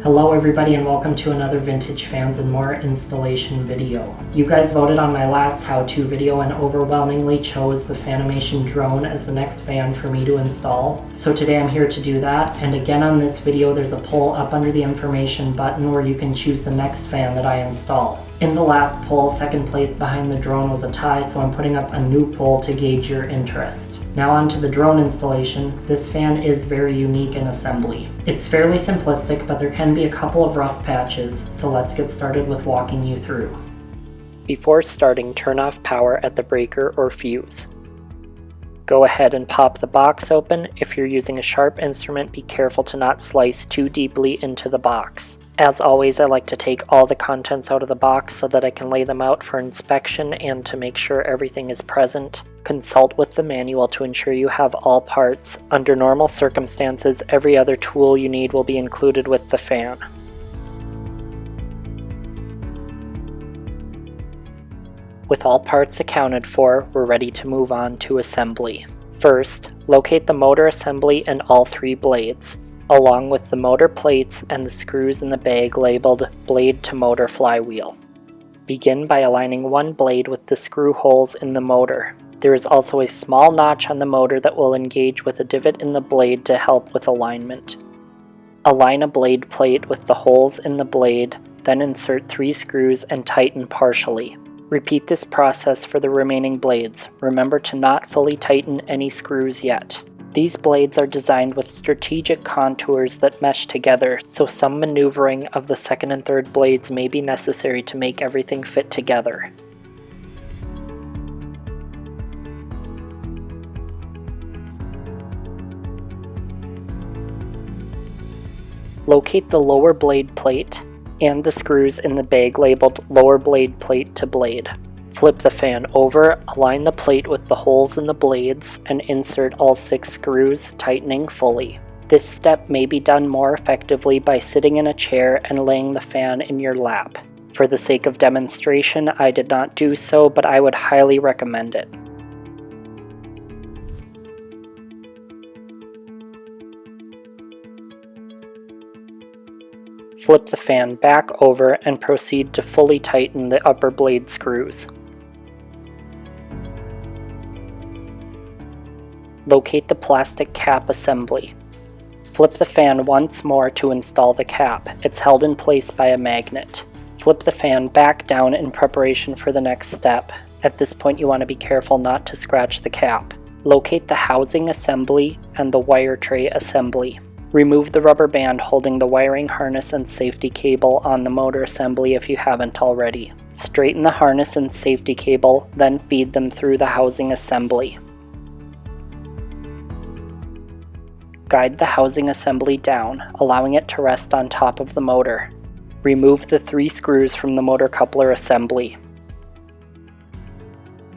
Hello everybody and welcome to another Vintage Fans and More installation video. You guys voted on my last how-to video and overwhelmingly chose the Fanimation drone as the next fan for me to install. So today I'm here to do that, and again on this video there's a poll up under the information button where you can choose the next fan that I install. In the last poll, second place behind the drone was a tie, so I'm putting up a new poll to gauge your interest. Now on to the drone installation. This fan is very unique in assembly. It's fairly simplistic, but there can be a couple of rough patches, so let's get started with walking you through. Before starting, turn off power at the breaker or fuse. Go ahead and pop the box open. If you're using a sharp instrument, be careful to not slice too deeply into the box. As always, I like to take all the contents out of the box so that I can lay them out for inspection and to make sure everything is present. Consult with the manual to ensure you have all parts. Under normal circumstances, every other tool you need will be included with the fan. With all parts accounted for, we're ready to move on to assembly. First, locate the motor assembly and all three blades, along with the motor plates and the screws in the bag labeled blade to motor flywheel. Begin by aligning one blade with the screw holes in the motor. There is also a small notch on the motor that will engage with a divot in the blade to help with alignment. Align a blade plate with the holes in the blade, then insert 3 screws and tighten partially. Repeat this process for the remaining blades. Remember to not fully tighten any screws yet. These blades are designed with strategic contours that mesh together, so some maneuvering of the second and third blades may be necessary to make everything fit together. Locate the lower blade plate and the screws in the bag labeled lower blade plate to blade. Flip the fan over, align the plate with the holes in the blades, and insert all 6 screws, tightening fully. This step may be done more effectively by sitting in a chair and laying the fan in your lap. For the sake of demonstration, I did not do so, but I would highly recommend it. Flip the fan back over and proceed to fully tighten the upper blade screws. Locate the plastic cap assembly. Flip the fan once more to install the cap. It's held in place by a magnet. Flip the fan back down in preparation for the next step. At this point you want to be careful not to scratch the cap. Locate the housing assembly and the wire tray assembly. Remove the rubber band holding the wiring harness and safety cable on the motor assembly if you haven't already. Straighten the harness and safety cable, then feed them through the housing assembly. Guide the housing assembly down, allowing it to rest on top of the motor. Remove the 3 screws from the motor coupler assembly.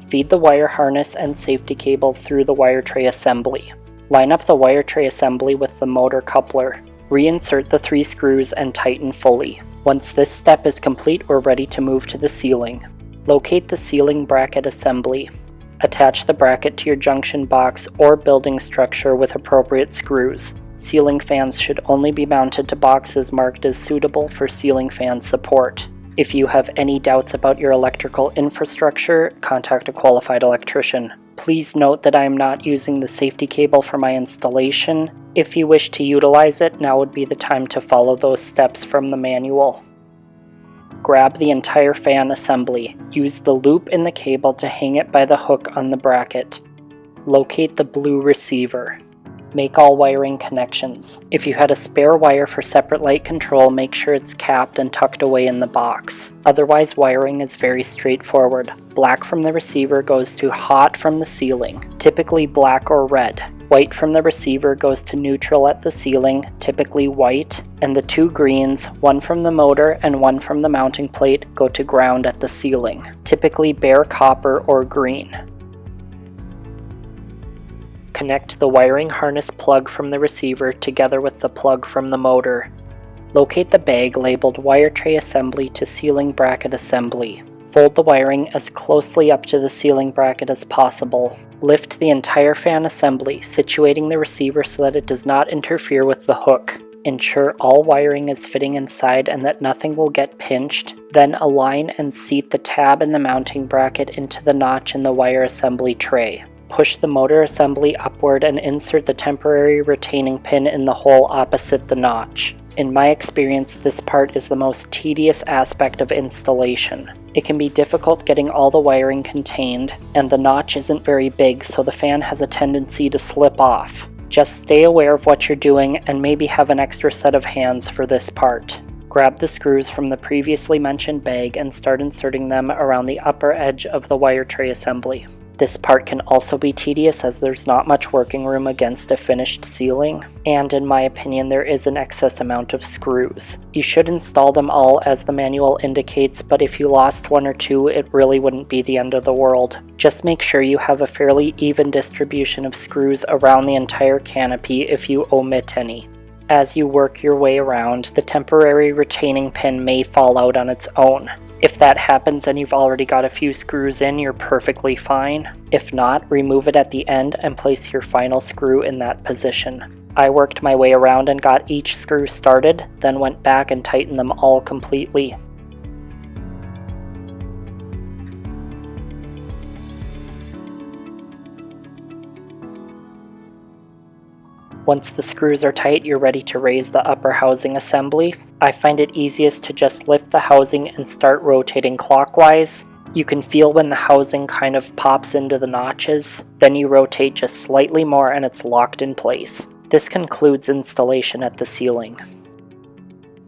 Feed the wire harness and safety cable through the wire tray assembly. Line up the wire tray assembly with the motor coupler. Reinsert the 3 screws and tighten fully. Once this step is complete, we're ready to move to the ceiling. Locate the ceiling bracket assembly. Attach the bracket to your junction box or building structure with appropriate screws. Ceiling fans should only be mounted to boxes marked as suitable for ceiling fan support. If you have any doubts about your electrical infrastructure, contact a qualified electrician. Please note that I am not using the safety cable for my installation. If you wish to utilize it, now would be the time to follow those steps from the manual. Grab the entire fan assembly. Use the loop in the cable to hang it by the hook on the bracket. Locate the blue receiver. Make all wiring connections. If you had a spare wire for separate light control, make sure it's capped and tucked away in the box. Otherwise, wiring is very straightforward. Black from the receiver goes to hot from the ceiling, typically black or red. White from the receiver goes to neutral at the ceiling, typically white, and the 2 greens, one from the motor and one from the mounting plate, go to ground at the ceiling, typically bare copper or green. Connect the wiring harness plug from the receiver together with the plug from the motor. Locate the bag labeled wire tray assembly to ceiling bracket assembly. Fold the wiring as closely up to the ceiling bracket as possible. Lift the entire fan assembly, situating the receiver so that it does not interfere with the hook. Ensure all wiring is fitting inside and that nothing will get pinched, then align and seat the tab and the mounting bracket into the notch in the wire assembly tray. Push the motor assembly upward and insert the temporary retaining pin in the hole opposite the notch. In my experience, this part is the most tedious aspect of installation. It can be difficult getting all the wiring contained, and the notch isn't very big, so the fan has a tendency to slip off. Just stay aware of what you're doing and maybe have an extra set of hands for this part. Grab the screws from the previously mentioned bag and start inserting them around the upper edge of the wire tray assembly. This part can also be tedious as there's not much working room against a finished ceiling, and in my opinion there is an excess amount of screws. You should install them all as the manual indicates, but if you lost one or two it really wouldn't be the end of the world. Just make sure you have a fairly even distribution of screws around the entire canopy if you omit any. As you work your way around, the temporary retaining pin may fall out on its own. If that happens and you've already got a few screws in, you're perfectly fine. If not, remove it at the end and place your final screw in that position. I worked my way around and got each screw started, then went back and tightened them all completely. Once the screws are tight, you're ready to raise the upper housing assembly. I find it easiest to just lift the housing and start rotating clockwise. You can feel when the housing kind of pops into the notches. Then you rotate just slightly more and it's locked in place. This concludes installation at the ceiling.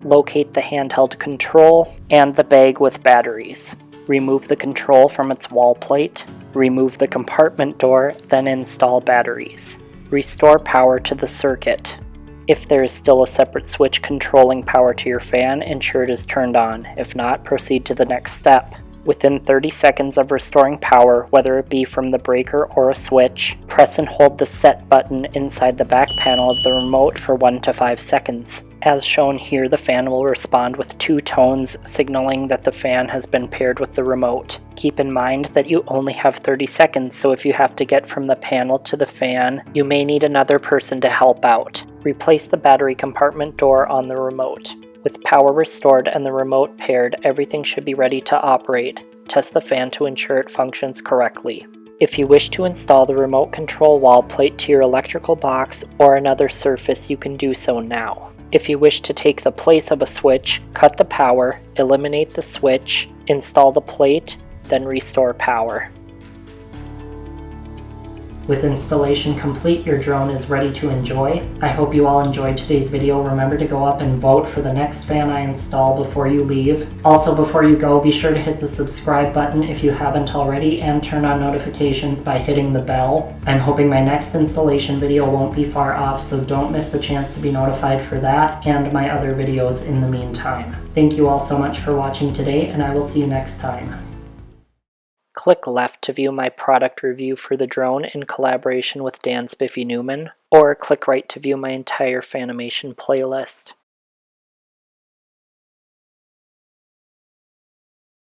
Locate the handheld control and the bag with batteries. Remove the control from its wall plate. Remove the compartment door, then install batteries. Restore power to the circuit. If there is still a separate switch controlling power to your fan, ensure it is turned on. If not, proceed to the next step. Within 30 seconds of restoring power, whether it be from the breaker or a switch, press and hold the set button inside the back panel of the remote for 1 to 5 seconds. As shown here, the fan will respond with 2 tones, signaling that the fan has been paired with the remote. Keep in mind that you only have 30 seconds, so if you have to get from the panel to the fan, you may need another person to help out. Replace the battery compartment door on the remote. With power restored and the remote paired, everything should be ready to operate. Test the fan to ensure it functions correctly. If you wish to install the remote control wall plate to your electrical box or another surface, you can do so now. If you wish to take the place of a switch, cut the power, eliminate the switch, install the plate, then restore power. With installation complete, your drone is ready to enjoy. I hope you all enjoyed today's video. Remember to go up and vote for the next fan I install before you leave. Also, before you go, be sure to hit the subscribe button if you haven't already and turn on notifications by hitting the bell. I'm hoping my next installation video won't be far off, so don't miss the chance to be notified for that and my other videos in the meantime. Thank you all so much for watching today, and I will see you next time. Click left to view my product review for the drone in collaboration with Dan Spiffy Newman, or click right to view my entire Fanimation playlist.